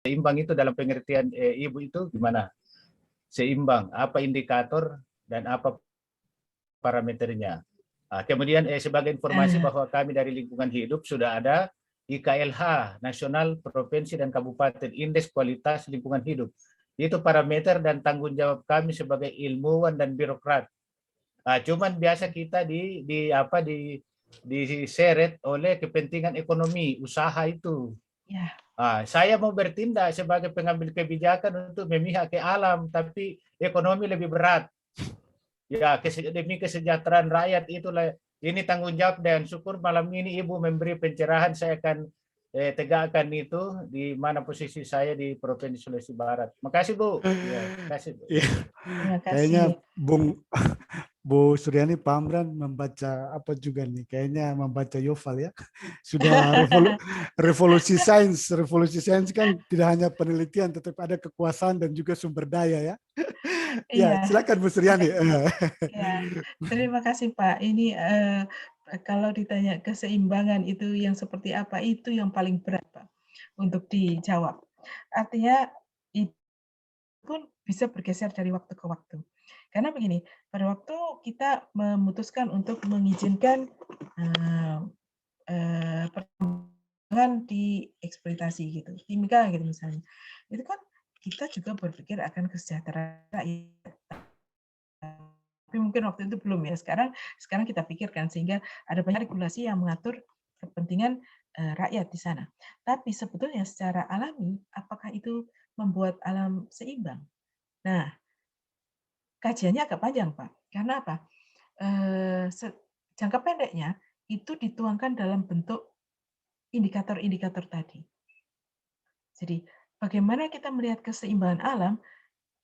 seimbang itu dalam pengertian Ibu itu gimana? Seimbang, apa indikator dan apa parameternya? Kemudian sebagai informasi bahwa kami dari lingkungan hidup sudah ada IKLH, Nasional, Provinsi, dan Kabupaten, Indeks Kualitas Lingkungan Hidup. Itu parameter dan tanggung jawab kami sebagai ilmuwan dan birokrat. Cuman biasa kita diseret oleh kepentingan ekonomi, usaha itu. Ya. Saya mau bertindak sebagai pengambil kebijakan untuk memihak ke alam, tapi ekonomi lebih berat. Ya, demi kesejahteraan rakyat itulah ini tanggung jawab, dan syukur malam ini Ibu memberi pencerahan. Saya akan tegakkan itu di mana posisi saya di Provinsi Sulawesi Barat. Makasih Bu. Ya, kasih Bu. Ya. Terima kasih. Kayaknya Bu Suryani Pamran membaca apa juga nih? Kayaknya membaca Yuval ya. Sudah revolusi sains. Revolusi sains kan tidak hanya penelitian, tetapi ada kekuasaan dan juga sumber daya ya. Ya, Iya. silakan Bu Suryani. Ya, terima kasih Pak. Ini kalau ditanya keseimbangan itu yang seperti apa, itu yang paling berat Pak untuk dijawab. Artinya itu pun bisa bergeser dari waktu ke waktu. Karena begini, pada waktu kita memutuskan untuk mengizinkan pertambangan dieksploitasi gitu, timika gitu misalnya, itu kan kita juga berpikir akan kesejahteraan rakyat. Tapi mungkin waktu itu belum ya. Sekarang kita pikirkan sehingga ada banyak regulasi yang mengatur kepentingan rakyat di sana. Tapi sebetulnya secara alami, apakah itu membuat alam seimbang? Nah, kajiannya agak panjang, Pak. Karena apa? Jangka pendeknya itu dituangkan dalam bentuk indikator-indikator tadi. Jadi, bagaimana kita melihat keseimbangan alam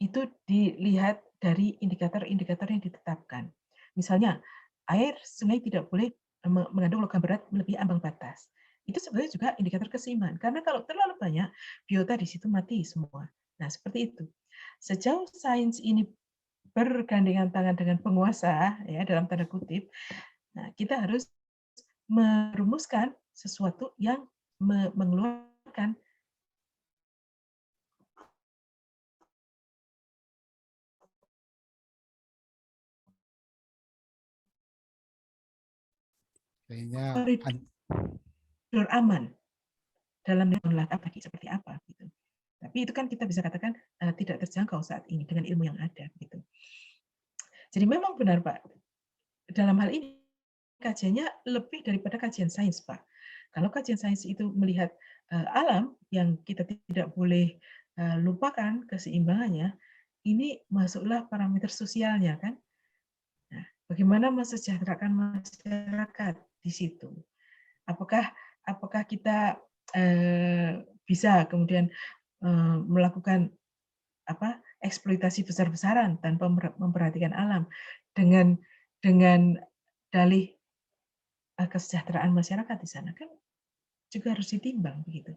itu dilihat dari indikator-indikator yang ditetapkan. Misalnya, air sungai tidak boleh mengandung logam berat melebihi ambang batas. Itu sebenarnya juga indikator keseimbangan. Karena kalau terlalu banyak, biota di situ mati semua. Nah, seperti itu. Sejauh sains ini bergandengan tangan dengan penguasa, ya dalam tanda kutip, nah, kita harus merumuskan sesuatu yang mengeluarkan koridor aman dalam menelaah tadi seperti apa gitu. Tapi itu kan kita bisa katakan tidak terjangkau saat ini dengan ilmu yang ada gitu. Jadi memang benar Pak, dalam hal ini kajiannya lebih daripada kajian sains Pak. Kalau kajian sains itu melihat alam yang kita tidak boleh lupakan keseimbangannya, ini masuklah parameter sosialnya kan. Nah, bagaimana mensejahterakan masyarakat di situ? Apakah kita bisa kemudian melakukan eksploitasi besar-besaran tanpa memperhatikan alam dengan dalih kesejahteraan masyarakat di sana kan juga harus ditimbang begitu.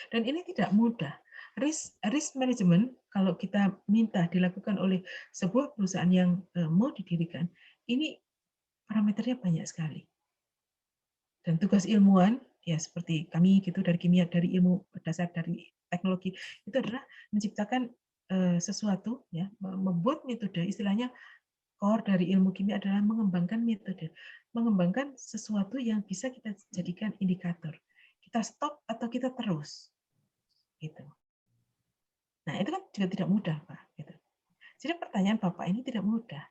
Dan ini tidak mudah. Risk management kalau kita minta dilakukan oleh sebuah perusahaan yang mau didirikan, ini parameternya banyak sekali. Dan tugas ilmuwan ya seperti kami gitu dari kimia, dari ilmu berdasar dari teknologi itu adalah menciptakan sesuatu ya, membuat metode, istilahnya core dari ilmu kimia adalah mengembangkan metode, mengembangkan sesuatu yang bisa kita jadikan indikator. Kita stop atau kita terus gitu. Nah, itu kan juga tidak mudah, Pak, gitu. Jadi pertanyaan Bapak ini tidak mudah.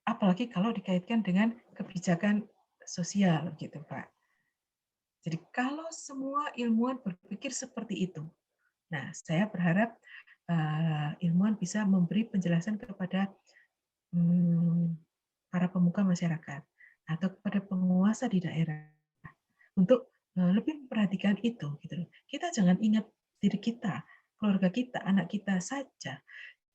Apalagi kalau dikaitkan dengan kebijakan sosial gitu, Pak. Jadi kalau semua ilmuwan berpikir seperti itu, nah saya berharap ilmuwan bisa memberi penjelasan kepada para pemuka masyarakat atau kepada penguasa di daerah untuk lebih memperhatikan itu. Gitu. Kita jangan ingat diri kita, keluarga kita, anak kita saja,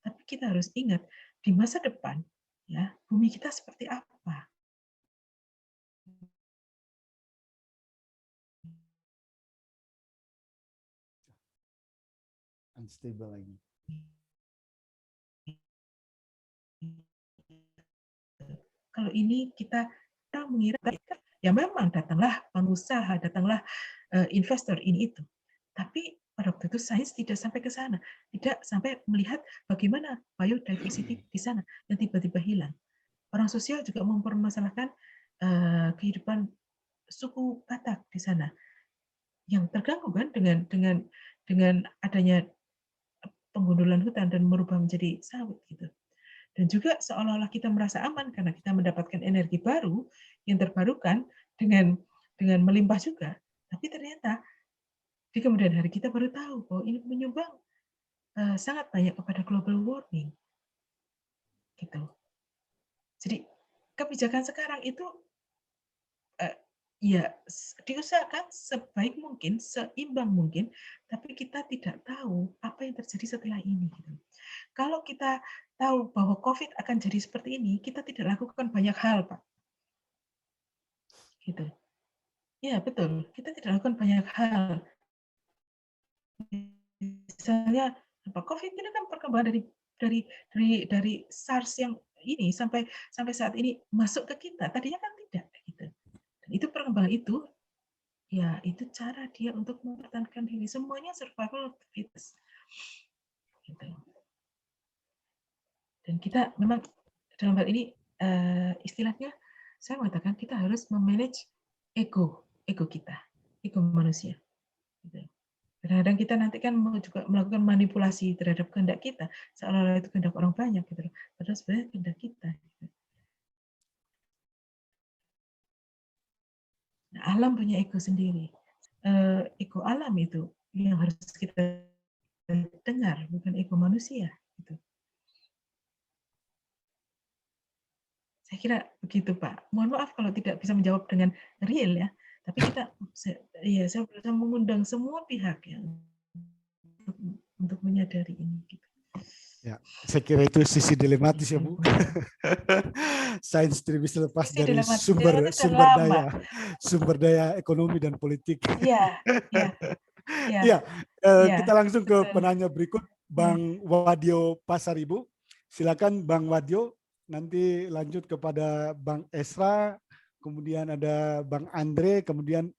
tapi kita harus ingat di masa depan, ya bumi kita seperti apa. Unstable lagi. Kalau ini kita mengira ya memang datanglah pengusaha, datanglah investor ini itu. Tapi pada waktu itu sains tidak sampai ke sana, tidak sampai melihat bagaimana biodiversity di sana yang tiba-tiba hilang. Orang sosial juga mempermasalahkan kehidupan suku Batak di sana yang terganggu kan dengan adanya penggundulan hutan dan merubah menjadi sawit gitu. Dan juga seolah-olah kita merasa aman karena kita mendapatkan energi baru yang terbarukan dengan melimpah juga. Tapi ternyata di kemudian hari kita baru tahu bahwa ini menyumbang sangat banyak kepada global warming. Gitu. Jadi kebijakan sekarang itu ya diusahakan sebaik mungkin, seimbang mungkin, tapi kita tidak tahu apa yang terjadi setelah ini. Gitu. Kalau kita tahu bahwa COVID akan jadi seperti ini, kita tidak lakukan banyak hal, Pak. Gitu. Ya, betul. Kita tidak lakukan banyak hal. Misalnya apa COVID ini kan perkembangan dari SARS yang ini sampai saat ini masuk ke kita. Tadinya kan tidak gitu. Dan itu perkembangan itu ya itu cara dia untuk mempertahankan diri. Semuanya survival of the fittest. Gitu. Dan kita memang dalam hal ini istilahnya saya mengatakan kita harus memanage ego kita, ego manusia. Gitu. Kadang-kadang kita nanti kan mau juga melakukan manipulasi terhadap kehendak kita, seolah-olah itu kehendak orang banyak, gitu. Padahal sebenarnya kehendak kita. Gitu. Nah, alam punya ego sendiri. Ego alam itu yang harus kita dengar, bukan ego manusia. Gitu. Saya kira begitu, Pak. Mohon maaf kalau tidak bisa menjawab dengan real ya, tapi saya berusaha mengundang semua pihak ya untuk menyadari ini. Gitu. Ya, saya kira itu sisi dilematis ya, Bu. Sains tidak bisa lepas dari sumber daya ekonomi dan politik. Iya. Iya, kita langsung ke penanya berikut, Bang Wadio Pasaribu. Silakan Bang Wadio, nanti lanjut kepada Bang Esra, kemudian ada Bang Andre, kemudian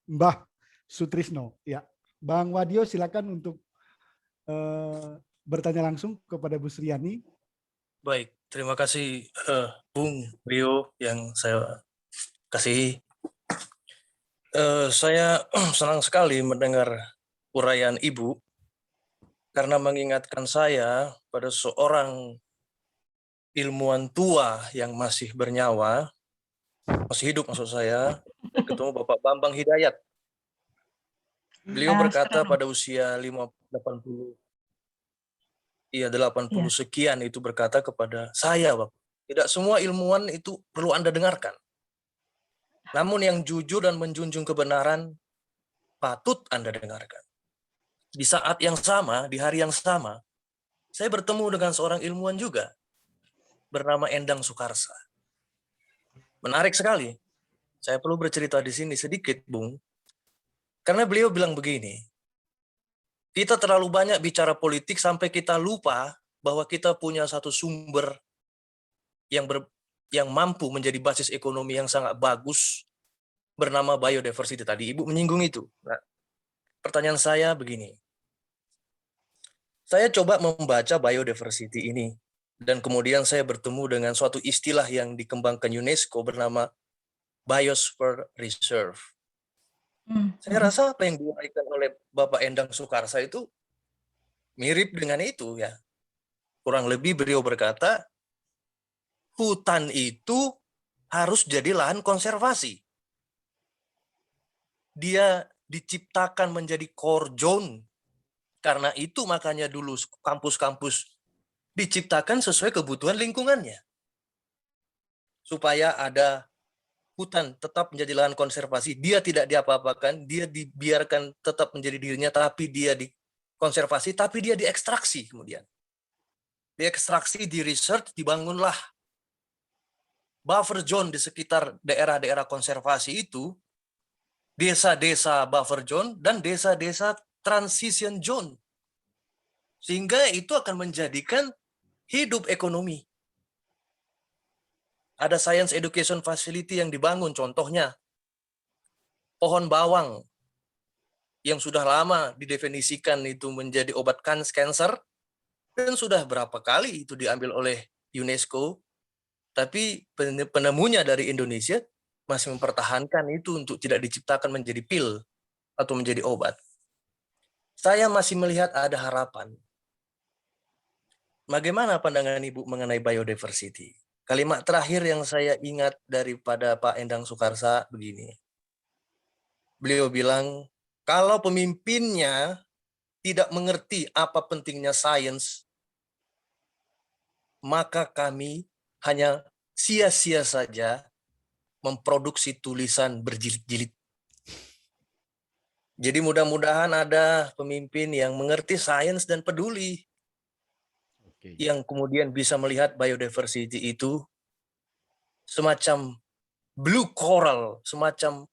Mbah Sutrisno. Ya, Bang Wadio silakan untuk bertanya langsung kepada Bu Sriani. Baik, terima kasih Bung Rio yang saya kasihi. Saya senang sekali mendengar uraian Ibu karena mengingatkan saya pada seorang ilmuwan tua yang masih bernyawa, masih hidup maksud saya, ketemu Bapak Bambang Hidayat. Beliau berkata pada usia 80 sekian itu berkata kepada saya, Bapak, tidak semua ilmuwan itu perlu Anda dengarkan. Namun yang jujur dan menjunjung kebenaran patut Anda dengarkan. Di saat yang sama, di hari yang sama, saya bertemu dengan seorang ilmuwan juga bernama Endang Sukarsa. Menarik sekali. Saya perlu bercerita di sini sedikit, Bung. Karena beliau bilang begini, kita terlalu banyak bicara politik sampai kita lupa bahwa kita punya satu sumber yang mampu menjadi basis ekonomi yang sangat bagus bernama biodiversity tadi. Ibu menyinggung itu. Nah, pertanyaan saya begini. Saya coba membaca biodiversity ini dan kemudian saya bertemu dengan suatu istilah yang dikembangkan UNESCO bernama Biosphere Reserve. Saya rasa apa yang diuraikan oleh Bapak Endang Sukarsa itu mirip dengan itu ya. Kurang lebih beliau berkata, hutan itu harus jadi lahan konservasi. Dia diciptakan menjadi core zone. Karena itu makanya dulu kampus-kampus diciptakan sesuai kebutuhan lingkungannya. Supaya ada hutan tetap menjadi lahan konservasi. Dia tidak diapa-apakan, dia dibiarkan tetap menjadi dirinya, tapi dia dikonservasi, tapi dia diekstraksi kemudian. Diekstraksi, di research, dibangunlah buffer zone di sekitar daerah-daerah konservasi itu, desa-desa buffer zone dan desa-desa transition zone. Sehingga itu akan menjadikan hidup ekonomi. Ada science education facility yang dibangun, contohnya pohon bawang yang sudah lama didefinisikan itu menjadi obat kanker, dan sudah berapa kali itu diambil oleh UNESCO, tapi penemunya dari Indonesia masih mempertahankan itu untuk tidak diciptakan menjadi pil atau menjadi obat. Saya masih melihat ada harapan. Bagaimana pandangan Ibu mengenai biodiversity? Kalimat terakhir yang saya ingat daripada Pak Endang Sukarsa begini. Beliau bilang, kalau pemimpinnya tidak mengerti apa pentingnya sains, maka kami hanya sia-sia saja memproduksi tulisan berjilid-jilid. Jadi mudah-mudahan ada pemimpin yang mengerti sains dan peduli, Oke. yang kemudian bisa melihat biodiversity itu semacam blue coral, semacam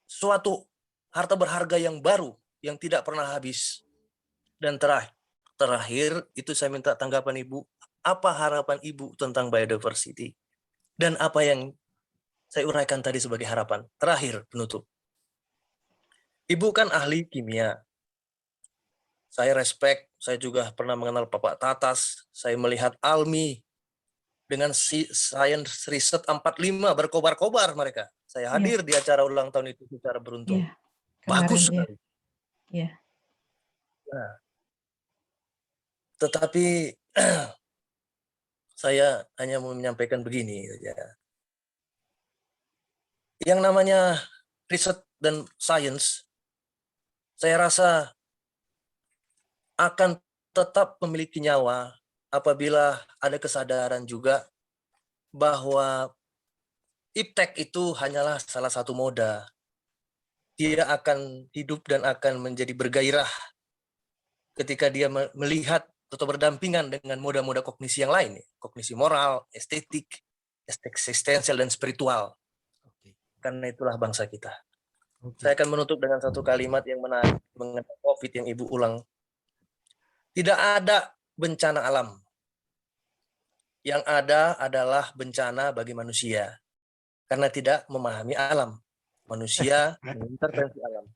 suatu harta berharga yang baru, yang tidak pernah habis. Dan terakhir itu saya minta tanggapan Ibu, apa harapan Ibu tentang biodiversity? Dan apa yang saya uraikan tadi sebagai harapan. Terakhir, penutup. Ibu kan ahli kimia. Saya respect, saya juga pernah mengenal Bapak Tatas, saya melihat Almi dengan Science Research 45 berkobar-kobar mereka. Saya hadir di acara ulang tahun itu secara beruntung. Iya, kemarin Bagus ya. sekali. Iya. Nah, tetapi saya hanya mau menyampaikan begini saja. Yang namanya riset dan sains, saya rasa akan tetap memiliki nyawa apabila ada kesadaran juga bahwa iptek itu hanyalah salah satu moda. Dia akan hidup dan akan menjadi bergairah ketika dia melihat atau berdampingan dengan moda-moda kognisi yang lain. Kognisi moral, estetik, eksistensial, dan spiritual. Karena itulah bangsa kita. Saya akan menutup dengan satu kalimat yang menarik mengenai COVID yang Ibu ulang. Tidak ada bencana alam. Yang ada adalah bencana bagi manusia. Karena tidak memahami alam. Manusia mengintervensi alam.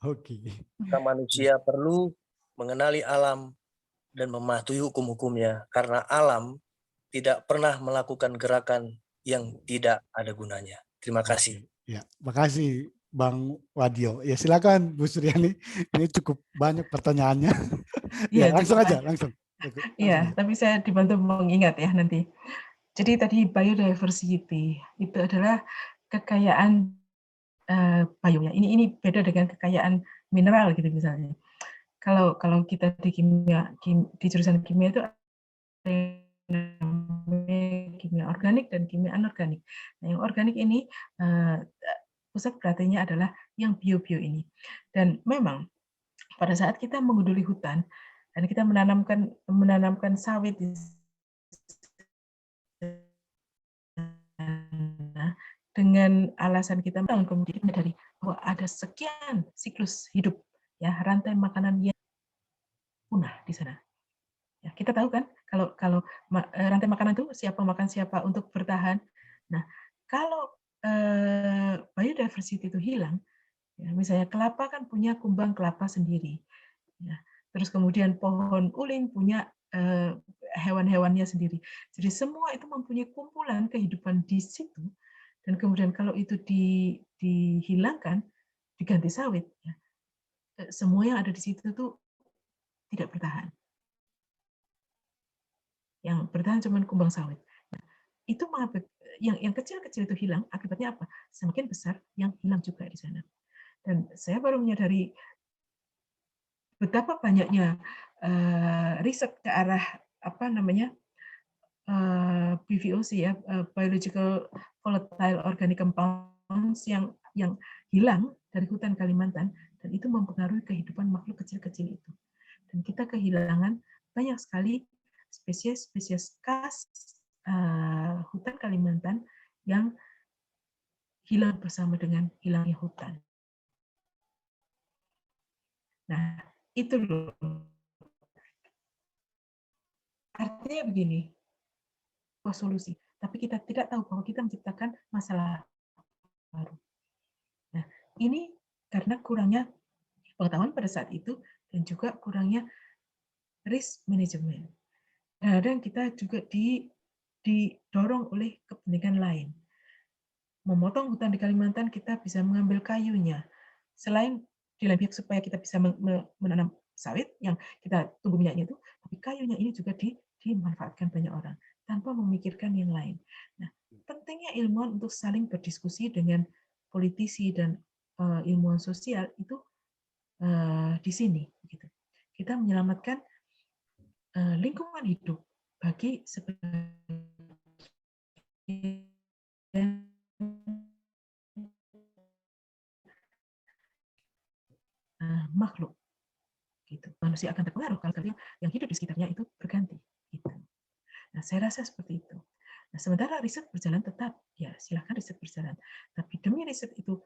Oke. Maka manusia perlu mengenali alam dan mematuhi hukum-hukumnya. Karena alam tidak pernah melakukan gerakan yang tidak ada gunanya. Terima kasih. Ya, makasih Bang Wadio. Ya silakan Bu Suryani. Ini cukup banyak pertanyaannya. Ya, langsung aja, langsung. Iya, tapi saya dibantu mengingat ya nanti. Jadi tadi biodiversity itu adalah kekayaan bio ya. Ini beda dengan kekayaan mineral gitu misalnya. Kalau kita di kimia di jurusan kimia itu kimia organik dan kimia anorganik. Nah, yang organik ini pusat perhatiannya adalah yang bio-bio ini. Dan memang pada saat kita menggunduli hutan dan kita menanamkan sawit di sana dengan alasan kita kemudian dari bahwa ada sekian siklus hidup ya, rantai makanan yang punah di sana. Ya, kita tahu kan kalau rantai makanan itu siapa makan siapa untuk bertahan. Nah, kalau biodiversity itu hilang, ya, misalnya kelapa kan punya kumbang kelapa sendiri. Ya. Terus kemudian pohon ulin punya hewan-hewannya sendiri. Jadi semua itu mempunyai kumpulan kehidupan di situ. Dan kemudian kalau itu dihilangkan, diganti sawit, ya, semua yang ada di situ tuh tidak bertahan. Yang bertahan cuma kumbang sawit. Nah, itu yang kecil-kecil itu hilang, akibatnya apa? Semakin besar yang hilang juga di sana. Dan saya baru menyadari betapa banyaknya riset ke arah apa namanya BVOC ya, biological volatile organic compounds yang hilang dari hutan Kalimantan, dan itu mempengaruhi kehidupan makhluk kecil-kecil itu. Dan kita kehilangan banyak sekali spesies-spesies khas hutan Kalimantan yang hilang bersama dengan hilangnya hutan. Nah, itu loh. Artinya begini, solusi, tapi kita tidak tahu bahwa kita menciptakan masalah baru. Nah, ini karena kurangnya pengetahuan pada saat itu, dan juga kurangnya risk management. Kadang kita juga didorong oleh kepentingan lain. Memotong hutan di Kalimantan, kita bisa mengambil kayunya. Selain di lain pihak supaya kita bisa menanam sawit yang kita tunggu minyaknya itu, tapi kayunya ini juga dimanfaatkan banyak orang tanpa memikirkan yang lain. Nah, pentingnya ilmuwan untuk saling berdiskusi dengan politisi dan ilmuwan sosial itu di sini. Gitu. Kita menyelamatkan lingkungan hidup bagi sebagian makhluk. Gitu. Manusia akan terpengaruh kalau yang hidup di sekitarnya itu berganti. Gitu. Nah, saya rasa seperti itu. Nah, sementara riset berjalan tetap, ya silakan riset berjalan. Tapi demi riset itu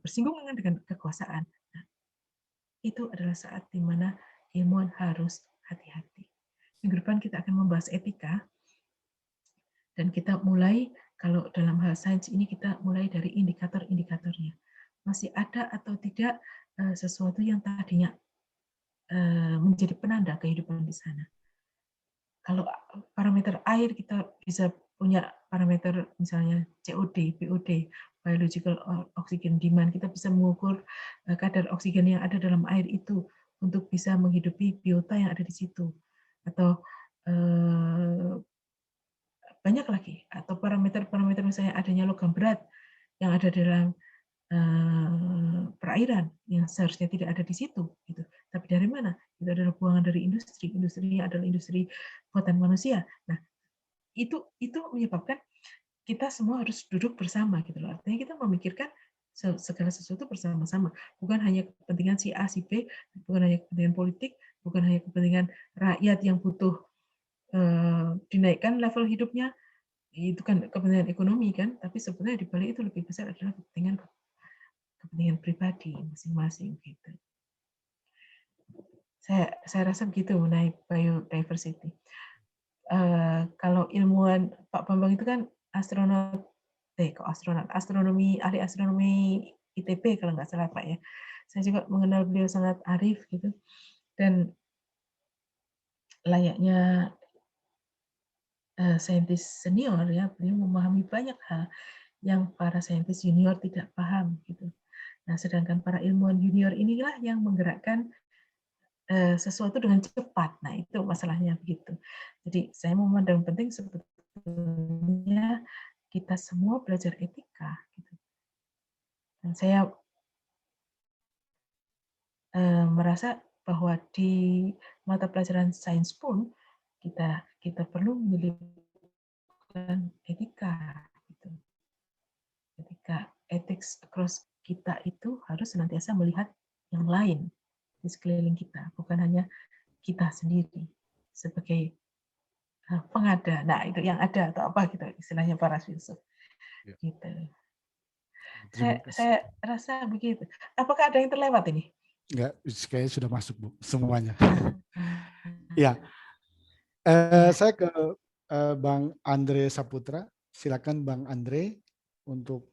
bersinggungan dengan kekuasaan, nah, itu adalah saat di mana ilmuwan harus hati-hati. Minggu depan kita akan membahas etika, dan kita mulai, kalau dalam hal sains ini kita mulai dari indikator-indikatornya. Masih ada atau tidak sesuatu yang tadinya menjadi penanda kehidupan di sana. Kalau parameter air kita bisa punya parameter misalnya COD, BOD, biological oxygen demand, kita bisa mengukur kadar oksigen yang ada dalam air itu untuk bisa menghidupi biota yang ada di situ. Atau banyak lagi, atau parameter-parameter misalnya adanya logam berat yang ada dalam perairan yang seharusnya tidak ada di situ, gitu. Tapi dari mana? Itu adalah buangan dari industri. Industrinya adalah industri buatan manusia. Nah, itu menyebabkan kita semua harus duduk bersama, gitu loh. Artinya kita memikirkan segala sesuatu bersama-sama, bukan hanya kepentingan si A, si B, bukan hanya kepentingan politik, bukan hanya kepentingan rakyat yang butuh dinaikkan level hidupnya, itu kan kepentingan ekonomi kan, tapi sebenarnya di balik itu lebih besar adalah kepentingan pribadi masing-masing gitu. Saya rasa begitu mengenai biodiversity. Kalau ilmuwan Pak Bambang itu kan astronomi, ahli astronomi ITB kalau nggak salah Pak ya. Saya juga mengenal beliau sangat arif gitu, dan layaknya saintis senior ya, beliau memahami banyak hal yang para saintis junior tidak paham gitu. Nah, sedangkan para ilmuwan junior inilah yang menggerakkan sesuatu dengan cepat. Nah, itu masalahnya begitu. Jadi, saya memandang penting sebetulnya kita semua belajar etika. Gitu. Dan saya merasa bahwa di mata pelajaran sains pun kita perlu menyelipkan etika. Gitu. Etika, ethics across kita itu harus senantiasa melihat yang lain di sekeliling kita, bukan hanya kita sendiri sebagai pengada. Nah, itu yang ada atau apa gitu istilahnya para filsuf. Ya. Gitu. Saya rasa begitu. Apakah ada yang terlewat ini? Enggak, kayaknya sudah masuk Bu semuanya. Ya, saya ke Bang Andre Saputra. Silakan Bang Andre untuk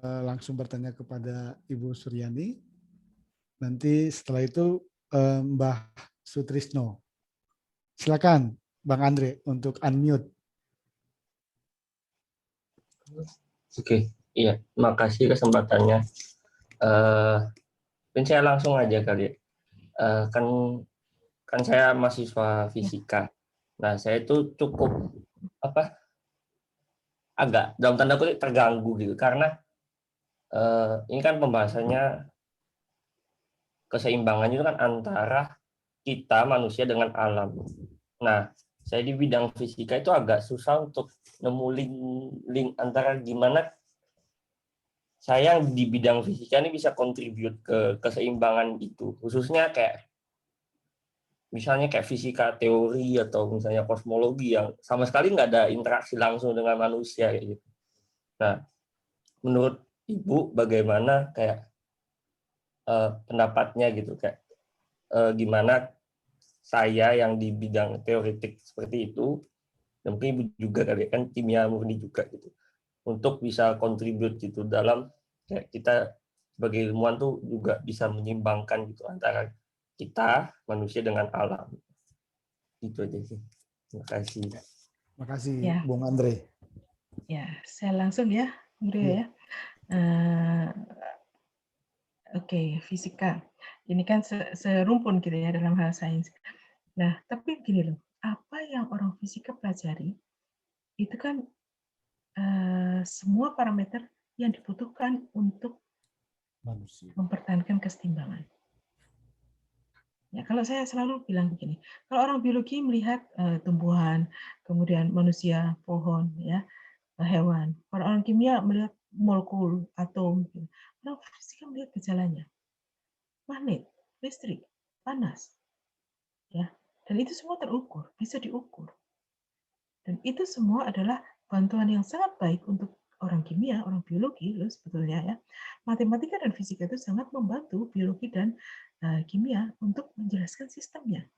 langsung bertanya kepada Ibu Suryani. Nanti setelah itu Mbah Sutrisno. Silakan Bang Andre untuk unmute. Oke, iya, makasih kesempatannya. Dan saya langsung aja kali ya. Kan saya mahasiswa fisika. Nah, saya itu cukup agak dalam tanda kutip terganggu gitu karena ini kan pembahasannya keseimbangannya itu kan antara kita manusia dengan alam. Nah, saya di bidang fisika itu agak susah untuk nemu link antara gimana saya di bidang fisika ini bisa kontribut ke keseimbangan itu, khususnya kayak misalnya kayak fisika teori atau misalnya kosmologi yang sama sekali nggak ada interaksi langsung dengan manusia gitu. Nah, menurut Ibu bagaimana kayak pendapatnya gitu kayak gimana saya yang di bidang teoretik seperti itu, dan mungkin Ibu juga kali kan kimia murni juga gitu, untuk bisa kontribut gitu dalam kayak kita sebagai ilmuwan tuh juga bisa menyimbangkan gitu antara kita manusia dengan alam. Itu aja sih. Terima kasih. Makasih Ya. Bung Andre. Ya, saya langsung ya, Bung Rio ya. Oke, fisika. Ini kan serumpun gitu ya dalam hal sains. Nah, tapi gini loh, apa yang orang fisika pelajari itu kan semua parameter yang dibutuhkan untuk Manusia. mempertahankan kesetimbangan. Ya, kalau saya selalu bilang begini, kalau orang biologi melihat tumbuhan, kemudian manusia, pohon, ya, hewan. Kalau orang kimia melihat molekul, atom. Gitu. Orang fisika melihat gejalanya, magnet, listrik, panas, ya. Dan itu semua terukur, bisa diukur. Dan itu semua adalah bantuan yang sangat baik untuk orang kimia, orang biologi, loh sebetulnya ya. Matematika dan fisika itu sangat membantu biologi dan kimia untuk menjelaskan sistemnya.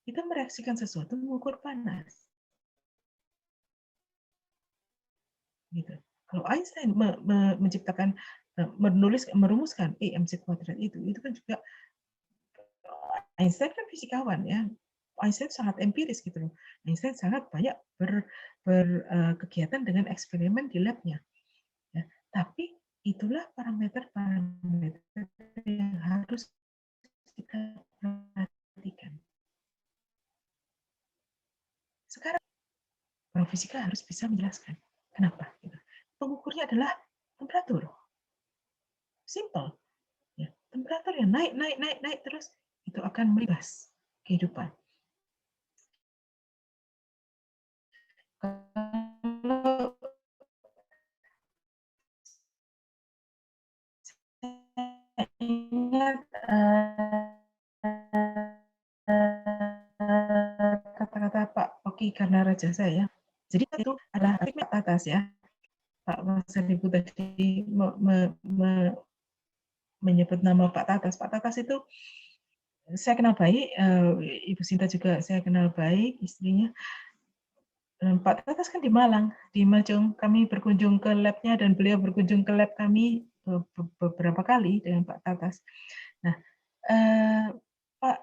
Kita mereaksikan sesuatu mengukur panas. Gitu. Kalau Einstein menciptakan, merumuskan E mc kuadrat itu kan juga Einstein kan fisikawan ya. Einstein sangat empiris gitu loh. Einstein sangat banyak berkegiatan dengan eksperimen di labnya. Ya. Tapi itulah parameter-parameter yang harus kita perhatikan. Sekarang orang fisika harus bisa menjelaskan kenapa. Gitu. Pengukurnya adalah temperatur. Simple. Ya. Temperatur yang naik terus itu akan melibas kehidupan. Kalau ingat kata-kata Pak Oki Karnaraja saya. Jadi itu adalah aspek atas ya. Pak Mas Ibu tadi menyebut nama Pak Tatas. Pak Tatas itu saya kenal baik, Ibu Sinta juga saya kenal baik, istrinya. Dan Pak Tatas kan di Malang, di Majong. Kami berkunjung ke lab-nya dan beliau berkunjung ke lab kami beberapa kali dengan Pak Tatas. Nah, Pak,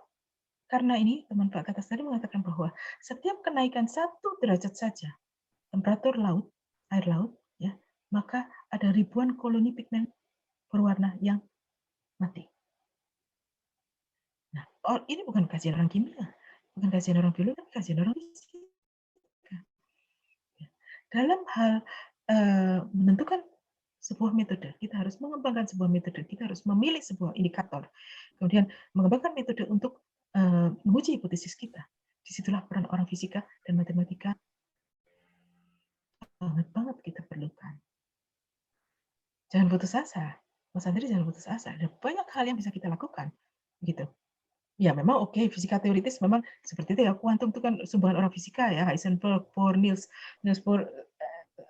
karena ini teman Pak Tatas tadi mengatakan bahwa setiap kenaikan 1 derajat saja temperatur laut, air laut, ya, maka ada ribuan koloni pigmen berwarna yang mati. Nah, ini bukan kajian orang kimia, bukan kajian orang biologi, tapi kajian orang fisika. Dalam hal menentukan sebuah metode, kita harus mengembangkan sebuah metode, kita harus memilih sebuah indikator, kemudian mengembangkan metode untuk menguji hipotesis kita. Disitulah peran orang fisika dan matematika banget kita perlukan. Jangan putus asa, Mas Andri, jangan putus asa. Ada banyak hal yang bisa kita lakukan, gitu. Ya memang oke, fisika teoritis memang seperti itu ya. Kuantum itu kan sumbangan orang fisika ya, Heisenberg, Bohr, Niels Bohr,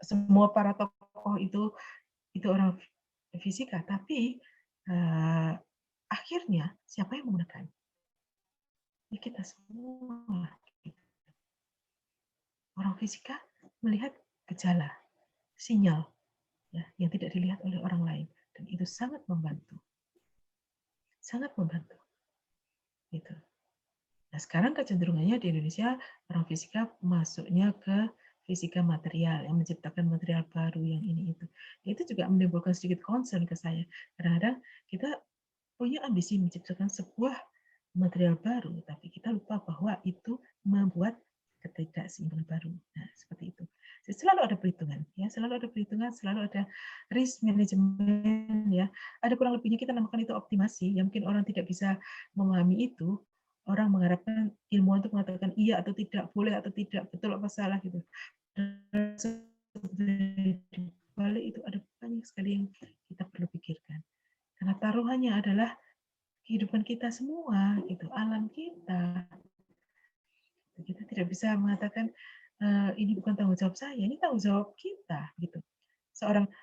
semua para tokoh itu orang fisika. Tapi akhirnya siapa yang menggunakan? Ya kita semua. Orang fisika melihat gejala, sinyal ya, yang tidak dilihat oleh orang lain, dan itu sangat membantu. Sangat membantu. Gitu. Nah, sekarang kecenderungannya di Indonesia orang fisika masuknya ke fisika material, yang menciptakan material baru yang ini itu. Itu juga menimbulkan sedikit concern ke saya. Kadang-kadang kita punya ambisi menciptakan sebuah material baru, tapi kita lupa bahwa itu membuat ketidakseimbangan baru. Nah, seperti itu. Selalu ada perhitungan, ya, selalu ada perhitungan, selalu ada risk management, ya. Ada kurang lebihnya kita namakan itu optimasi. Yang mungkin orang tidak bisa memahami itu. Orang mengharapkan ilmuwan untuk mengatakan iya atau tidak, boleh atau tidak, betul apa salah gitu. Di balik itu ada banyak sekali yang kita perlu pikirkan. Karena taruhannya adalah kehidupan kita semua, gitu, alam kita. Kita tidak bisa mengatakan ini bukan tanggung jawab saya, ini tanggung jawab kita, gitu.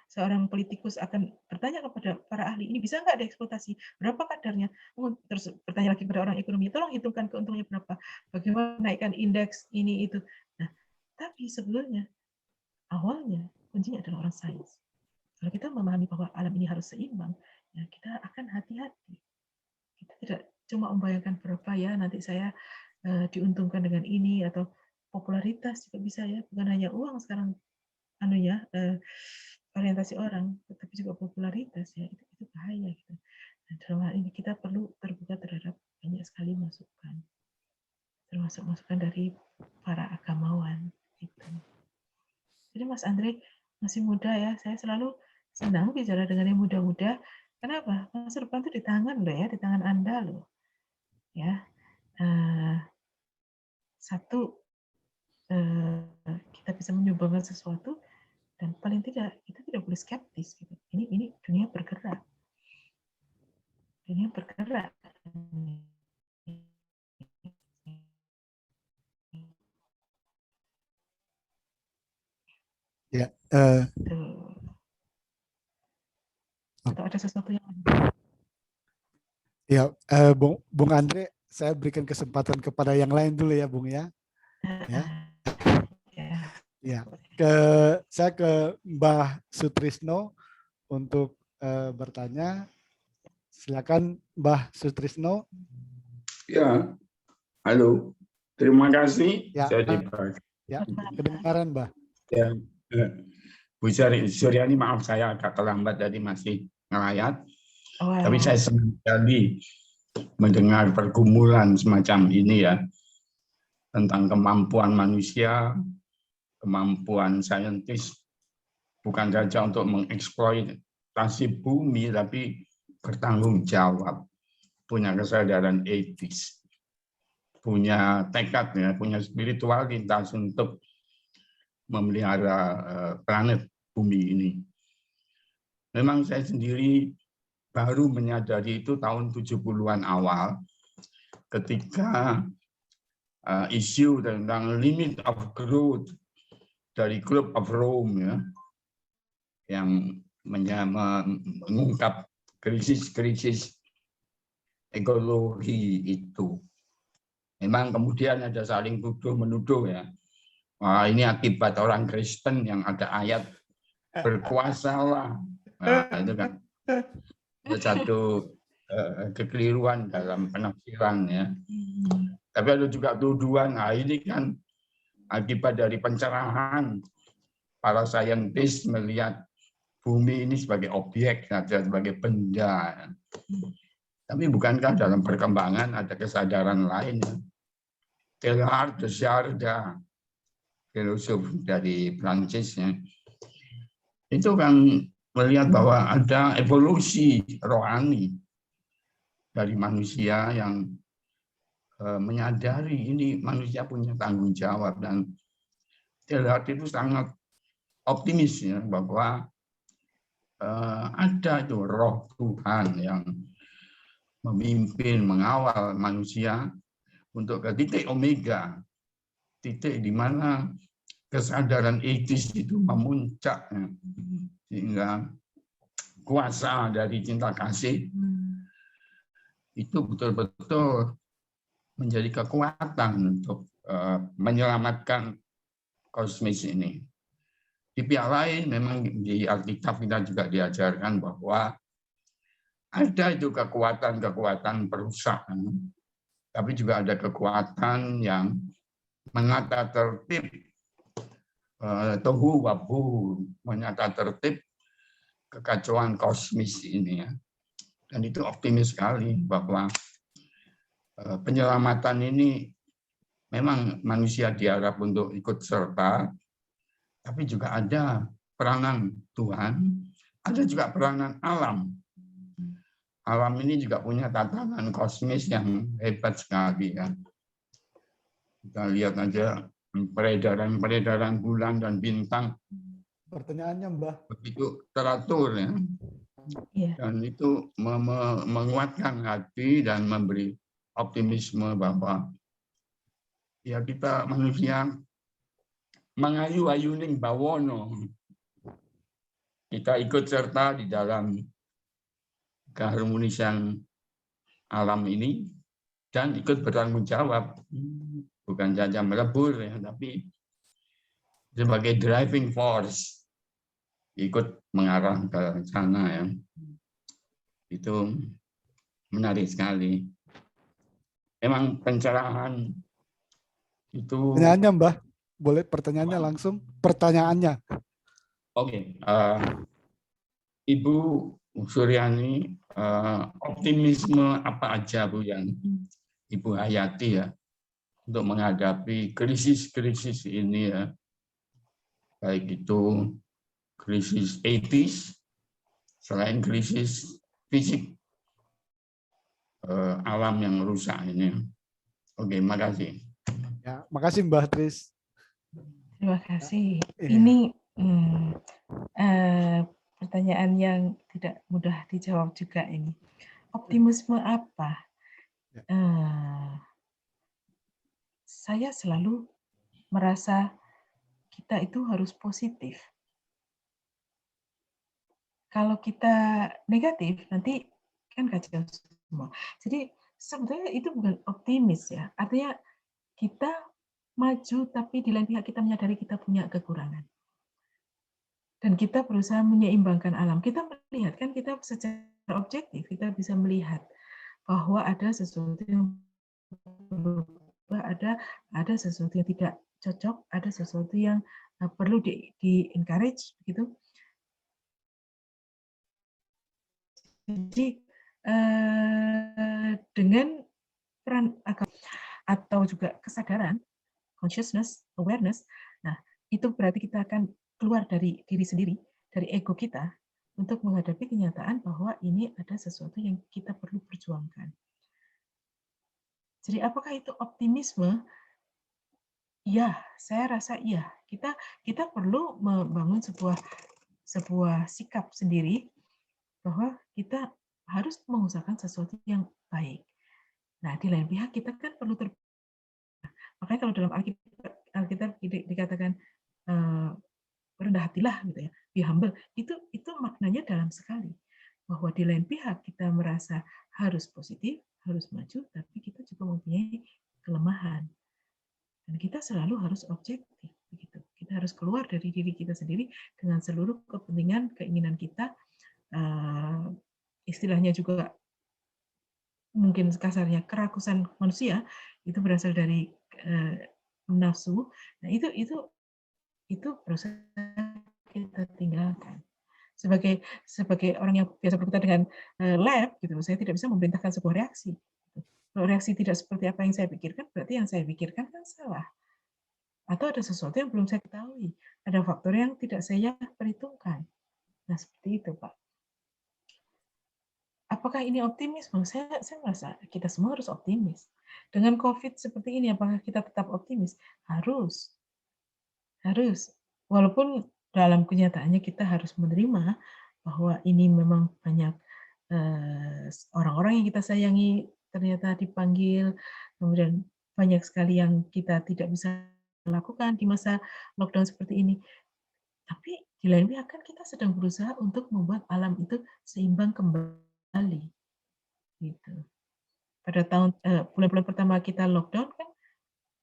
Seorang politikus akan bertanya kepada para ahli, ini bisa nggak dieksploitasi? Berapa kadarnya? Terus bertanya lagi kepada orang ekonomi, tolong hitungkan keuntungannya berapa? Bagaimana naikkan indeks ini itu? Nah, tapi sebetulnya awalnya kuncinya adalah orang sains. Kalau kita memahami bahwa alam ini harus seimbang, ya kita akan hati-hati. Kita tidak cuma membayangkan berapa ya nanti saya diuntungkan dengan ini, atau popularitas juga bisa ya, bukan hanya uang sekarang orientasi orang, tetapi juga popularitas ya, itu bahaya gitu. Nah, dalam hal ini kita perlu terbuka terhadap banyak sekali masukan, termasuk masukan dari para agamawan gitu. Jadi Mas Andre masih muda ya, saya selalu senang bicara dengan yang muda-muda. Kenapa? Masa depan itu di tangan loh ya, di tangan Anda loh. Ya, satu, kita bisa menyumbangkan sesuatu, dan paling tidak kita tidak boleh skeptis gitu. Ini dunia bergerak. Dunia bergerak. Ya, atau ada sesuatu yang ya, Bung Andre, saya berikan kesempatan kepada yang lain dulu ya, Bung ya. Ya, saya ke Mbah Sutrisno untuk bertanya. Silakan Mbah Sutrisno. Ya, halo. Terima kasih. Ya, ya, kedengaran Mbah. Ya, Bu Suryani, maaf saya agak terlambat tadi, masih ngelayat. Tapi saya senang sekali mendengar pergumulan semacam ini ya, tentang kemampuan manusia, kemampuan saintis, bukan saja untuk mengeksploitasi bumi, tapi bertanggung jawab, punya kesadaran etis, punya tekad, ya, punya spiritualitas untuk memelihara planet bumi ini. Memang saya sendiri baru menyadari itu tahun 70-an awal, ketika isu tentang limit of growth dari Club of Rome ya, yang mengungkap krisis-krisis ekologi itu. Memang kemudian ada saling tuduh-menuduh ya. Wah, ini akibat orang Kristen yang ada ayat berkuasalah. Nah, itu kan satu kekeliruan dalam penafsiran ya. Tapi ada juga tuduhan, nah ini kan akibat dari pencerahan para saintis melihat bumi ini sebagai objek, sebagai benda. Tapi bukankah dalam perkembangan ada kesadaran lain? Teilhard de Chardin, filosof dari Prancis, ya, itu kan melihat bahwa ada evolusi rohani dari manusia yang menyadari ini manusia punya tanggung jawab, dan Teilhard itu sangat optimis ya, bahwa ada itu roh Tuhan yang memimpin, mengawal manusia untuk ke titik omega, titik di mana kesadaran etis itu memuncak, sehingga kuasa dari cinta kasih itu betul-betul menjadi kekuatan untuk menyelamatkan kosmos ini. Di pihak lain, memang di Alkitab kita juga diajarkan bahwa ada itu kekuatan-kekuatan perusahaan, tapi juga ada kekuatan yang menata tertib, tohu wabohu, menata tertib kekacauan kosmis ini ya. Dan itu optimis sekali bahwa penyelamatan ini memang manusia diharap untuk ikut serta, tapi juga ada peranan Tuhan, ada juga peranan alam. Alam ini juga punya tatanan kosmis yang hebat sekali ya. Kita lihat aja peredaran bulan dan bintang. Pertanyaannya Mbah. Begitu teratur ya. Dan itu menguatkan hati dan memberi optimisme bahwa ya kita manusia mengayu-ayuning bawono. Kita ikut serta di dalam keharmonisan alam ini dan ikut bertanggung jawab, bukan saja melebur ya, tapi sebagai driving force ikut mengarah ke sana ya. Itu menarik sekali. Memang pencerahan itu. Pertanyaannya, Mbah, boleh pertanyaannya langsung? Pertanyaannya. Oke, Ibu Suryani, optimisme apa aja Bu yang Ibu hayati ya untuk menghadapi krisis-krisis ini ya, baik itu krisis etis, selain krisis fisik, alam yang rusak ini. Oke, makasih. Ya, makasih Mbah Tris. Terima kasih. Iya. Ini pertanyaan yang tidak mudah dijawab juga ini. Optimisme apa? Ya. Saya selalu merasa kita itu harus positif. Kalau kita negatif, nanti kan kacau semua. Jadi sebetulnya itu bukan optimis ya. Artinya kita maju, tapi di lain pihak kita menyadari kita punya kekurangan. Dan kita berusaha menyeimbangkan alam. Kita melihat, kan kita secara objektif, kita bisa melihat bahwa ada sesuatu yang berubah, ada sesuatu yang tidak cocok, ada sesuatu yang perlu di-encourage, gitu. Jadi dengan peran akal atau juga kesadaran, consciousness, awareness, nah itu berarti kita akan keluar dari diri sendiri, dari ego kita, untuk menghadapi kenyataan bahwa ini ada sesuatu yang kita perlu perjuangkan. Jadi apakah itu optimisme? Ya, saya rasa iya. Kita perlu membangun sebuah sikap sendiri bahwa kita harus mengusahakan sesuatu yang baik. Nah, di lain pihak kita kan perlu makanya kalau dalam Alkitab dikatakan rendah hatilah gitu ya, be humble. Itu maknanya dalam sekali. Bahwa di lain pihak kita merasa harus positif, harus maju, tapi kita juga mempunyai kelemahan. Dan kita selalu harus objektif begitu. Kita harus keluar dari diri kita sendiri dengan seluruh kepentingan, keinginan kita, istilahnya juga mungkin kasarnya kerakusan manusia itu berasal dari nafsu. Nah, itu proses kita tinggalkan. Sebagai orang yang biasa berkutat dengan lab gitu, saya tidak bisa memerintahkan sebuah reaksi. Kalau reaksi tidak seperti apa yang saya pikirkan, berarti yang saya pikirkan kan salah. Atau ada sesuatu yang belum saya ketahui. Ada faktor yang tidak saya perhitungkan. Nah, seperti itu, Pak. Apakah ini optimisme? Saya merasa kita semua harus optimis. Dengan COVID seperti ini, apakah kita tetap optimis? Harus. Walaupun dalam kenyataannya kita harus menerima bahwa ini memang banyak orang-orang yang kita sayangi ternyata dipanggil, kemudian banyak sekali yang kita tidak bisa lakukan di masa lockdown seperti ini. Tapi di lain pihak kan kita sedang berusaha untuk membuat alam itu seimbang kembali. Gitu. Pada bulan-bulan pertama kita lockdown kan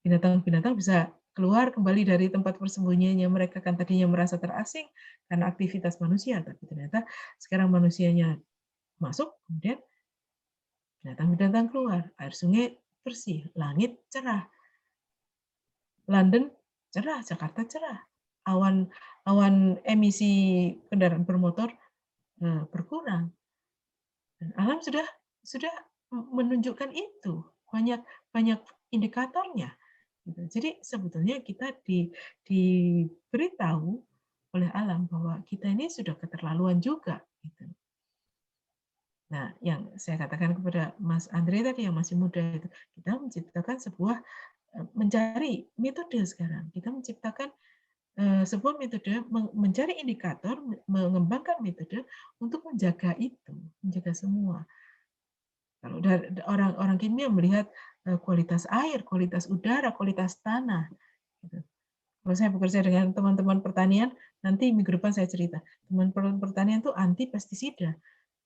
binatang-binatang bisa keluar kembali dari tempat persembunyiannya. Mereka kan tadinya merasa terasing karena aktivitas manusia, tapi ternyata sekarang manusianya masuk, kemudian binatang-binatang keluar, air sungai bersih, langit cerah, London cerah, Jakarta cerah, awan emisi kendaraan bermotor berkurang, dan alam sudah menunjukkan itu, banyak indikatornya. Jadi sebetulnya kita diberitahu oleh alam bahwa kita ini sudah keterlaluan juga. Gitu. Nah, yang saya katakan kepada Mas Andre tadi yang masih muda itu, kita menciptakan mencari metode sekarang. Kita menciptakan sebuah metode, mencari indikator, mengembangkan metode untuk menjaga itu, menjaga semua. Kalau orang kimia melihat kualitas air, kualitas udara, kualitas tanah. Gitu. Kalau saya bekerja dengan teman-teman pertanian, nanti minggu depan saya cerita, teman-teman pertanian itu anti pestisida.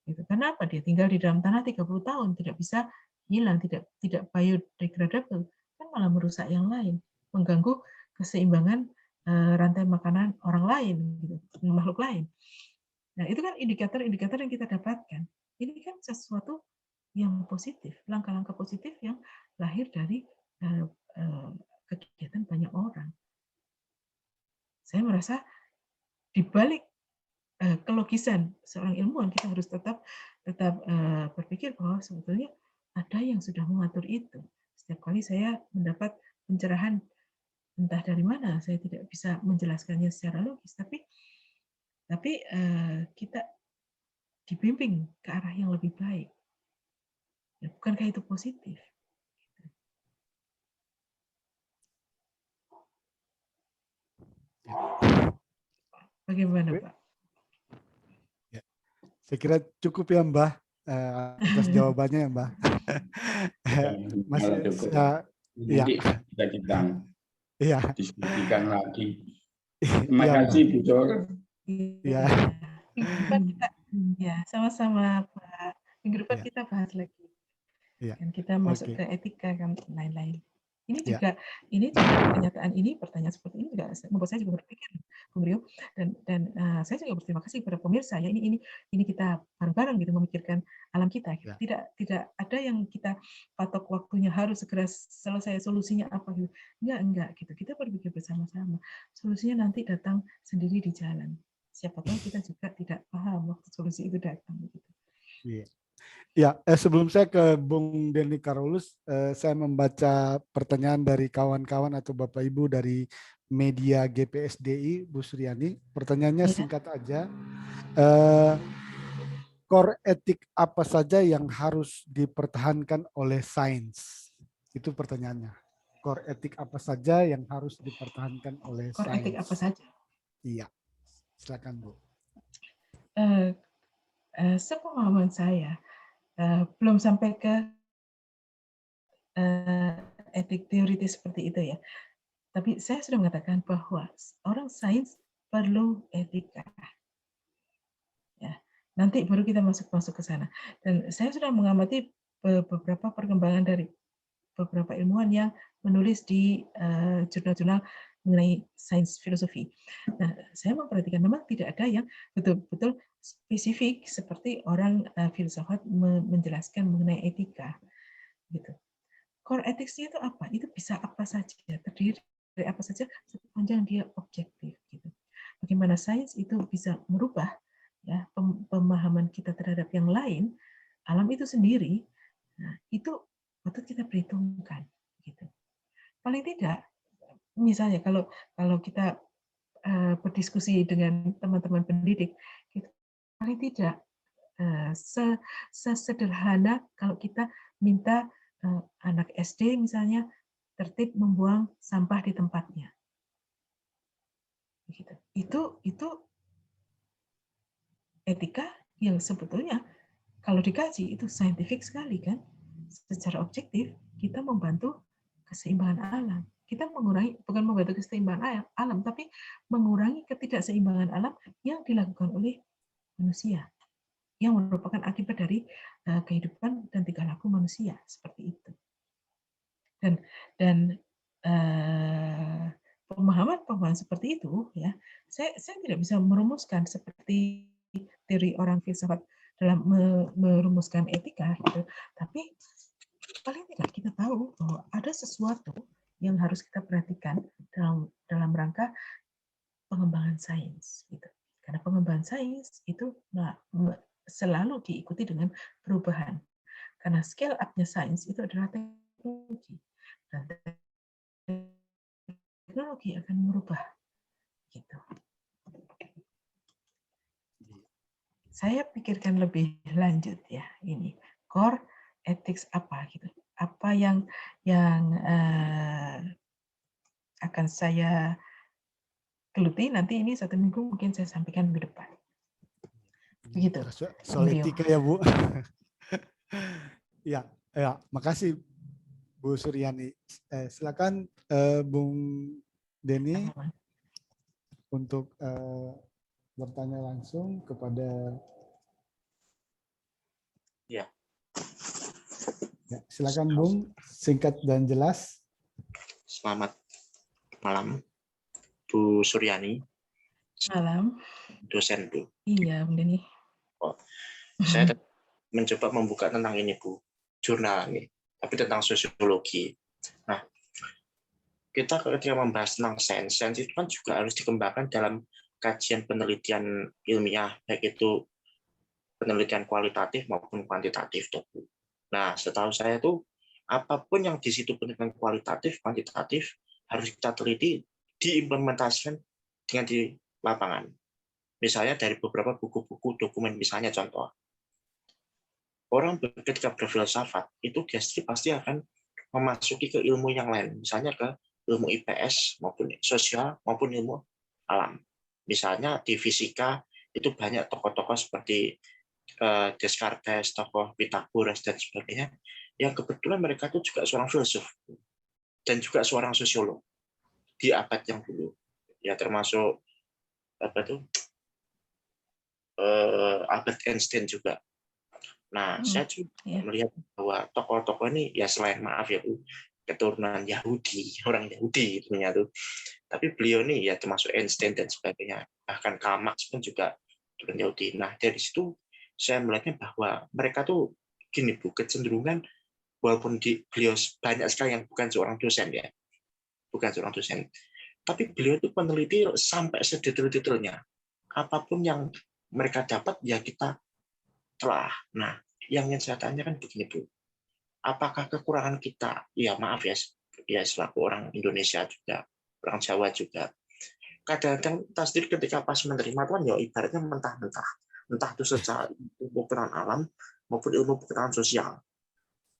Gitu. Kenapa? Dia tinggal di dalam tanah 30 tahun, tidak bisa hilang, tidak biodegradable, kan malah merusak yang lain, mengganggu keseimbangan rantai makanan orang lain, gitu, makhluk lain. Nah, itu kan indikator-indikator yang kita dapatkan. Ini kan sesuatu yang positif, langkah-langkah positif yang lahir dari kegiatan banyak orang. Saya merasa di balik kelogisan seorang ilmuwan, kita harus tetap berpikir bahwa sebetulnya ada yang sudah mengatur itu. Setiap kali saya mendapat pencerahan, entah dari mana, saya tidak bisa menjelaskannya secara logis, tapi kita dibimbing ke arah yang lebih baik. Ya, bukankah itu positif? Bagaimana, Pak? Ya. Saya kira cukup ya Mbah atas jawabannya ya Mbah. Mas, Kalau cukup, ya, nanti kita iya, diskusikan lagi. iya Terima kasih Mbah. Bu Dor. Ya, Minggu depan kita, ya sama-sama Pak. Minggu depan ya, kita bahas lagi. ya. Dan kita masuk Oke. ke etika dan lain-lain. Ini Ya. juga pertanyaan seperti ini juga membuat saya juga berpikir, Bung Rio, dan saya juga berterima kasih kepada pemirsa ya. Ini kita bareng-bareng gitu memikirkan alam kita. Ya. Tidak ada yang kita patok waktunya harus segera selesai, solusinya apa gitu. Enggak gitu. Kita berpikir bersama-sama. Solusinya nanti datang sendiri di jalan. Siapa tahu kita juga tidak paham waktu solusi itu datang gitu. Iya. Ya, sebelum saya ke Bung Denny Carolus, saya membaca pertanyaan dari kawan-kawan atau Bapak Ibu dari media GPSDI, Bu Suryani. Pertanyaannya Ya. singkat aja. Core etik apa saja yang harus dipertahankan oleh sains? Itu pertanyaannya. Core etik apa saja yang harus dipertahankan oleh Core etik sains? apa saja? Iya, silakan Bu. Sepemahaman saya, belum sampai ke etik teoritis seperti itu ya. Tapi saya sudah mengatakan bahwa orang sains perlu etika. Ya, nanti baru kita masuk ke sana. Dan saya sudah mengamati beberapa perkembangan dari beberapa ilmuwan yang menulis di jurnal-jurnal mengenai sains filosofi. Nah, saya memperhatikan memang tidak ada yang betul-betul spesifik seperti orang filsafat menjelaskan mengenai etika, gitu. Core ethics itu apa? Itu bisa apa saja, terdiri dari apa saja sepanjang dia objektif, gitu. Bagaimana sains itu bisa merubah ya pemahaman kita terhadap yang lain, alam itu sendiri. Nah, itu patut kita perhitungkan, gitu. Paling tidak, misalnya kalau kita berdiskusi dengan teman-teman pendidik, gitu, paling tidak sesederhana kalau kita minta anak SD misalnya tertib membuang sampah di tempatnya. Begitu. Itu etika yang sebetulnya kalau dikaji itu saintifik sekali kan. Secara objektif kita membantu keseimbangan alam. Kita bukan membantu keseimbangan alam, tapi mengurangi ketidakseimbangan alam yang dilakukan oleh manusia, yang merupakan akibat dari kehidupan dan tingkah laku manusia seperti itu. Dan pemahaman seperti itu ya, saya tidak bisa merumuskan seperti teori orang filsafat dalam merumuskan etika gitu. Tapi paling tidak kita tahu bahwa ada sesuatu yang harus kita perhatikan dalam rangka pengembangan sains gitu. Karena pengembangan sains itu selalu diikuti dengan perubahan. Karena scale up-nya sains itu adalah teknologi. Dan teknologi akan merubah gitu. Saya pikirkan lebih lanjut ya ini core ethics apa gitu. Apa yang akan saya geluti nanti ini 1 minggu mungkin saya sampaikan minggu depan. Begitu. Soal etika ya Bu. Ya, makasih Bu Suryani. Silakan Bung Denny untuk bertanya langsung kepada. Ya. Silakan Bung, singkat dan jelas. Selamat malam, Bu Suryani. Malam. Dosen Bu. Iya, Bung Denny. Oh, saya mencoba membuka tentang ini Bu, jurnal ini, tapi tentang sosiologi. Nah, kita ketika membahas tentang sains itu kan juga harus dikembangkan dalam kajian penelitian ilmiah, baik itu penelitian kualitatif maupun kuantitatif. Nah, setahu saya tuh apapun yang di situ penelitian kualitatif, kuantitatif harus kita teliti, diimplementasikan dengan di lapangan. Misalnya dari beberapa buku-buku dokumen, misalnya contoh, orang ketika berfilsafat itu dia pasti akan memasuki ke ilmu yang lain, misalnya ke ilmu IPS maupun sosial maupun ilmu alam. Misalnya di fisika itu banyak tokoh-tokoh seperti Descartes, tokoh Pythagoras dan sebagainya, yang kebetulan mereka itu juga seorang filsuf dan juga seorang sosiolog di abad yang dulu, ya termasuk Albert Einstein juga. Nah, saya juga melihat bahwa tokoh-tokoh ini ya selain maaf ya Bu, keturunan Yahudi, orang Yahudi itunya tuh. Tapi beliau ini ya termasuk Einstein dan sebagainya. Bahkan Karl Marx pun juga keturunan Yahudi. Nah, dari situ saya melihatnya bahwa mereka tuh gini Bu, kecenderungan walaupun beliau banyak sekali yang bukan seorang dosen ya. Bukan seorang dosen. Tapi beliau itu peneliti sampai sedetail-detailnya. Apapun yang mereka dapat ya kita telah. Nah, yang ingin saya tanyakan begini Bu, apakah kekurangan kita, ya maaf ya selaku orang Indonesia juga, orang Jawa juga, kadang-kadang kita sendiri ketika pas menerima Tuhan ya ibaratnya mentah-mentah, entah itu secara ilmu pengetahuan alam maupun ilmu pengetahuan sosial.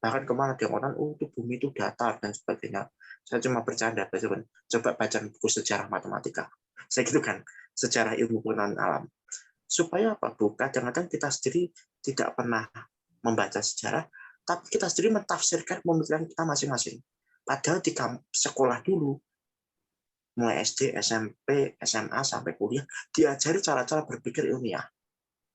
Bahkan kemana dia orang, itu bumi itu datar dan sebagainya. Saya cuma bercanda, coba baca buku sejarah matematika. Saya gitu kan, sejarah ilmu pengetahuan alam. Supaya apa Bu? Kadang-kadang kita sendiri tidak pernah membaca sejarah, tapi kita sendiri mentafsirkan pemikiran kita masing-masing. Padahal di sekolah dulu, mulai SD, SMP, SMA, sampai kuliah, diajari cara-cara berpikir ilmiah.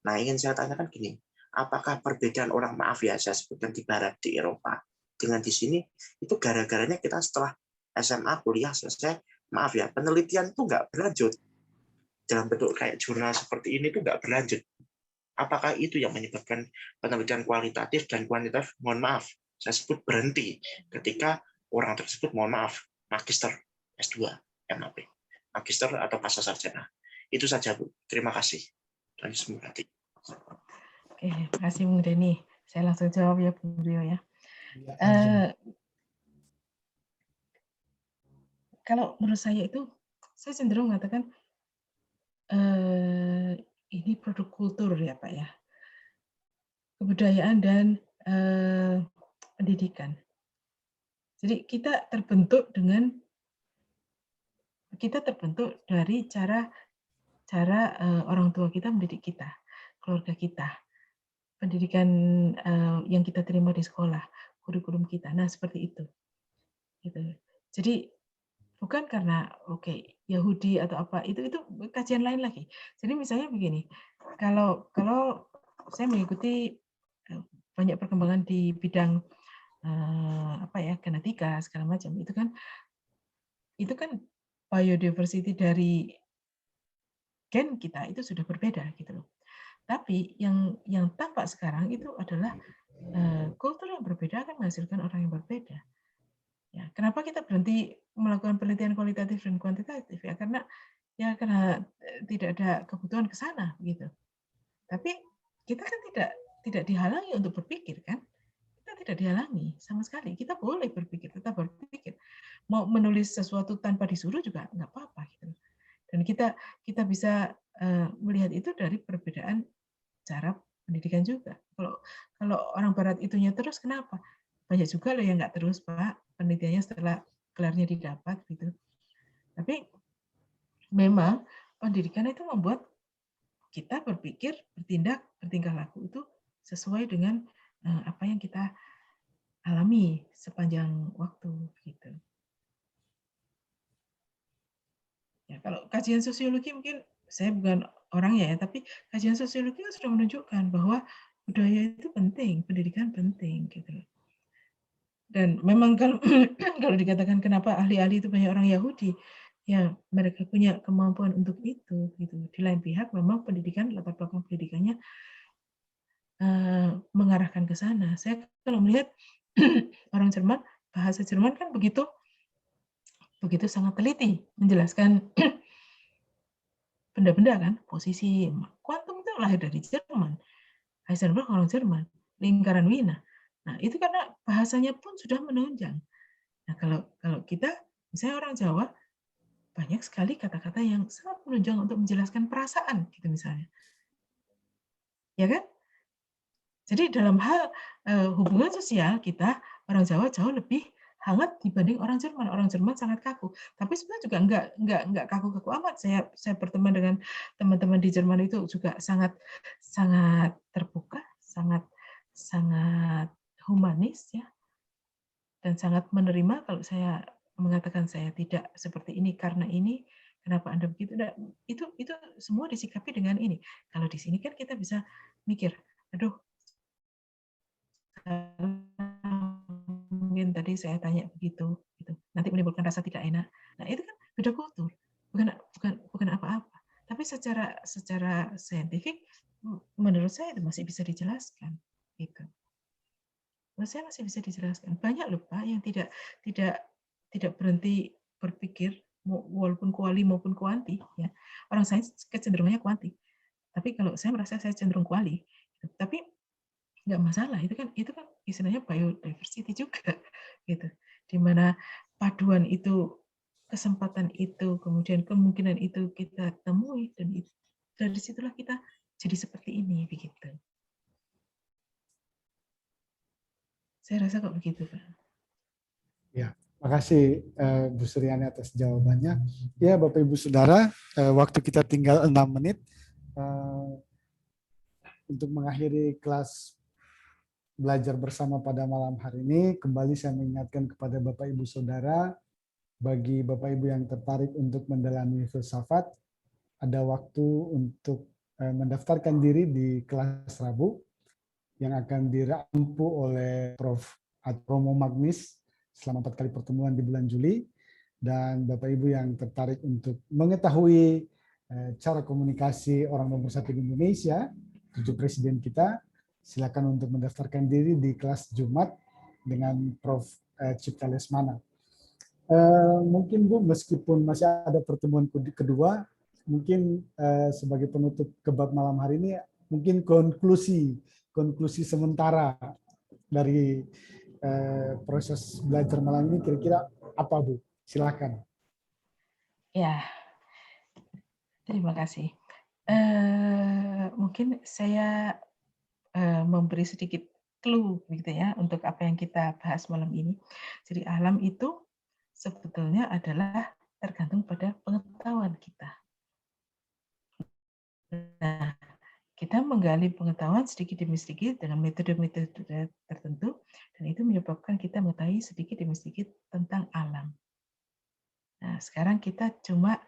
Nah, ingin saya tanyakan gini, apakah perbedaan orang, maaf ya, saya sebutkan di Barat, di Eropa, dengan di sini, itu gara-garanya kita setelah SMA, kuliah, selesai, maaf ya, penelitian itu nggak berlanjut. Dalam bentuk kayak jurnal seperti ini itu nggak berlanjut. Apakah itu yang menyebabkan penelitian kualitatif dan kuantitatif, mohon maaf, saya sebut berhenti ketika orang tersebut, mohon maaf, magister, S2, MAP, magister atau pasca sarjana. Itu saja Bu. Terima kasih. Dan semoga hati. Oke, terima kasih Bung Denny. Saya langsung jawab ya Bung Rio ya. Kalau menurut saya itu, saya cenderung mengatakan ini produk kultur ya Pak ya, kebudayaan dan pendidikan. Jadi kita terbentuk dari cara orang tua kita mendidik kita, keluarga kita, pendidikan yang kita terima di sekolah, kurikulum kita. Nah seperti itu. Gitu. Jadi bukan karena Yahudi atau apa, itu kajian lain lagi. Jadi misalnya begini, kalau saya mengikuti banyak perkembangan di bidang genetika segala macam, itu kan biodiversity dari gen kita itu sudah berbeda gitu loh. Tapi yang tampak sekarang itu adalah kultur yang berbeda akan menghasilkan orang yang berbeda. Ya, kenapa kita berhenti melakukan penelitian kualitatif dan kuantitatif ya? Karena tidak ada kebutuhan ke sana gitu. Tapi kita kan tidak dihalangi untuk berpikir kan? Kita tidak dihalangi sama sekali. Kita boleh berpikir, tetap berpikir. Mau menulis sesuatu tanpa disuruh juga nggak apa-apa gitu. Dan kita bisa melihat itu dari perbedaan cara pendidikan juga. Kalau orang Barat itunya terus, kenapa? Banyak juga loh yang nggak terus Pak penelitiannya setelah gelarnya didapat gitu. Tapi memang pendidikan itu membuat kita berpikir, bertindak, bertingkah laku itu sesuai dengan apa yang kita alami sepanjang waktu gitu. Ya, kalau kajian sosiologi mungkin saya bukan orangnya ya, tapi kajian sosiologi sudah menunjukkan bahwa budaya itu penting, pendidikan penting gitu. Dan memang kalau dikatakan kenapa ahli-ahli itu banyak orang Yahudi, ya mereka punya kemampuan untuk itu gitu. Di lain pihak memang pendidikan, latar belakang pendidikannya mengarahkan ke sana. Saya kalau melihat orang Jerman, bahasa Jerman kan begitu sangat teliti menjelaskan benda-benda kan, posisi kuantum itu lahir dari Jerman. Heisenberg orang Jerman, lingkaran Wiener. Nah, itu karena bahasanya pun sudah menunjang. Nah, kalau kita, misalnya orang Jawa, banyak sekali kata-kata yang sangat menunjang untuk menjelaskan perasaan, gitu misalnya. Ya kan? Jadi dalam hal hubungan sosial kita, orang Jawa jauh lebih hangat dibanding orang Jerman. Orang Jerman sangat kaku. Tapi sebenarnya juga enggak kaku-kaku amat. Saya berteman dengan teman-teman di Jerman itu juga sangat terbuka, sangat humanis ya. Dan sangat menerima kalau saya mengatakan saya tidak seperti ini karena ini, kenapa Anda begitu? Nah, itu semua disikapi dengan ini. Kalau di sini kan kita bisa mikir, aduh, mungkin tadi saya tanya begitu, gitu. Nanti menimbulkan rasa tidak enak. Nah, itu kan beda kultur, bukan apa-apa. Tapi secara saintifik, menurut saya itu masih bisa dijelaskan, gitu. Menurut saya masih bisa dijelaskan. Banyak loh Pak yang tidak berhenti berpikir, walaupun kuali maupun kuanti. Ya. Orang sains kecenderungannya kuanti. Tapi kalau saya merasa saya cenderung kuali, tapi nggak masalah. Itu kan istilahnya biodiversity juga, gitu. Di mana paduan itu, kesempatan itu, kemudian kemungkinan itu kita temui, dan dari situlah kita jadi seperti ini, begitu. Saya rasa kok begitu, Pak. Ya, makasih Bu Suryani atas jawabannya. Ya, Bapak Ibu Saudara, waktu kita tinggal 6 menit untuk mengakhiri kelas belajar bersama pada malam hari ini. Kembali saya mengingatkan kepada Bapak Ibu Saudara, bagi Bapak Ibu yang tertarik untuk mendalami filsafat, ada waktu untuk mendaftarkan diri di kelas Rabu yang akan dirampu oleh Prof. Romo Magnis selama 4 kali pertemuan di bulan Juli. Dan Bapak Ibu yang tertarik untuk mengetahui cara komunikasi orang nomor 1 di Indonesia, cucu presiden kita, silakan untuk mendaftarkan diri di kelas Jumat dengan Prof. Cipta Lesmana. Mungkin Bu, meskipun masih ada pertemuan kedua, mungkin sebagai penutup kebab malam hari ini, mungkin konklusi sementara dari proses belajar malam ini kira-kira apa Bu? Silakan. Ya, terima kasih. Mungkin saya memberi sedikit clue gitu ya untuk apa yang kita bahas malam ini. Jadi alam itu sebetulnya adalah tergantung pada pengetahuan kita. Nah, kita menggali pengetahuan sedikit demi sedikit dengan metode-metode tertentu, dan itu menyebabkan kita mengetahui sedikit demi sedikit tentang alam. Nah, sekarang kita cuma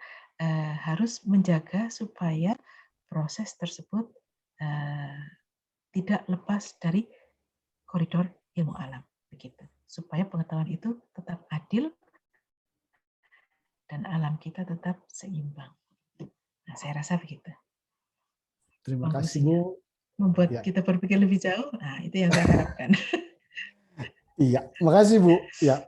harus menjaga supaya proses tersebut tidak lepas dari koridor ilmu alam, begitu. Supaya pengetahuan itu tetap adil dan alam kita tetap seimbang. Nah, saya rasa begitu. Terima kasih Bu. Membuat ya. kita berpikir lebih jauh. Nah, itu yang saya harapkan. Iya, makasih Bu. Ya.